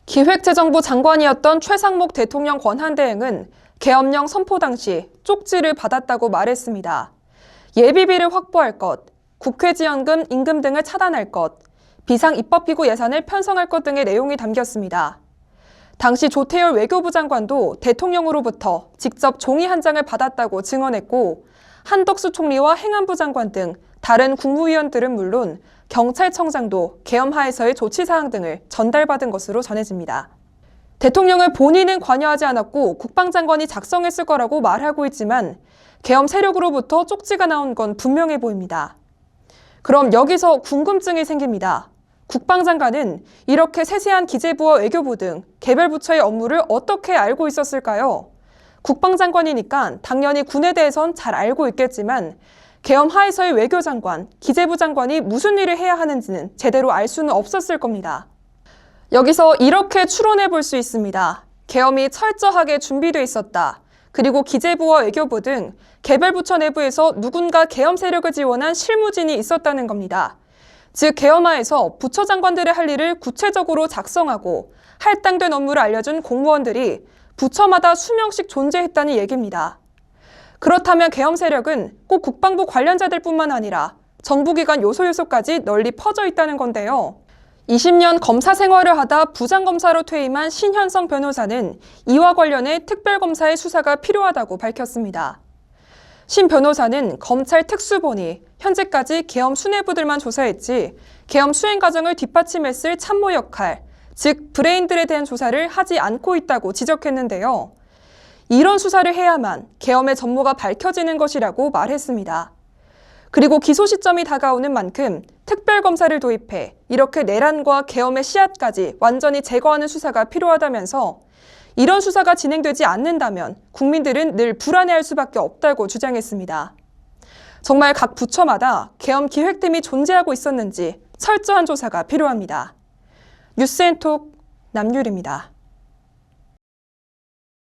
기획재정부 장관이었던 최상목 대통령 권한대행은 계엄령 선포 당시 쪽지를 받았다고 말했습니다. 예비비를 확보할 것, 국회 지원금, 임금 등을 차단할 것, 비상입법기구 예산을 편성할 것 등의 내용이 담겼습니다. 당시 조태열 외교부 장관도 대통령으로부터 직접 종이 한 장을 받았다고 증언했고, 한덕수 총리와 행안부 장관 등 다른 국무위원들은 물론 경찰청장도 계엄하에서의 조치사항 등을 전달받은 것으로 전해집니다. 대통령은 본인은 관여하지 않았고 국방장관이 작성했을 거라고 말하고 있지만 계엄 세력으로부터 쪽지가 나온 건 분명해 보입니다. 그럼 여기서 궁금증이 생깁니다. 국방장관은 이렇게 세세한 기재부와 외교부 등 개별 부처의 업무를 어떻게 알고 있었을까요? 국방장관이니까 당연히 군에 대해선 잘 알고 있겠지만 계엄 하에서의 외교장관, 기재부 장관이 무슨 일을 해야 하는지는 제대로 알 수는 없었을 겁니다. 여기서 이렇게 추론해 볼 수 있습니다. 계엄이 철저하게 준비돼 있었다. 그리고 기재부와 외교부 등 개별 부처 내부에서 누군가 계엄 세력을 지원한 실무진이 있었다는 겁니다. 즉 계엄하에서 부처 장관들의 할 일을 구체적으로 작성하고 할당된 업무를 알려준 공무원들이 부처마다 수명씩 존재했다는 얘기입니다. 그렇다면 계엄 세력은 꼭 국방부 관련자들뿐만 아니라 정부기관 요소까지 널리 퍼져 있다는 건데요. 20년 검사 생활을 하다 부장검사로 퇴임한 신현성 변호사는 이와 관련해 특별검사의 수사가 필요하다고 밝혔습니다. 신 변호사는 검찰 특수본이 현재까지 계엄 수뇌부들만 조사했지 계엄 수행 과정을 뒷받침했을 참모 역할, 즉 브레인들에 대한 조사를 하지 않고 있다고 지적했는데요. 이런 수사를 해야만 계엄의 전모가 밝혀지는 것이라고 말했습니다. 그리고 기소 시점이 다가오는 만큼 특별검사를 도입해 이렇게 내란과 계엄의 씨앗까지 완전히 제거하는 수사가 필요하다면서 이런 수사가 진행되지 않는다면 국민들은 늘 불안해할 수밖에 없다고 주장했습니다. 정말 각 부처마다 계엄 기획팀이 존재하고 있었는지 철저한 조사가 필요합니다. 뉴스앤톡 남유리입니다.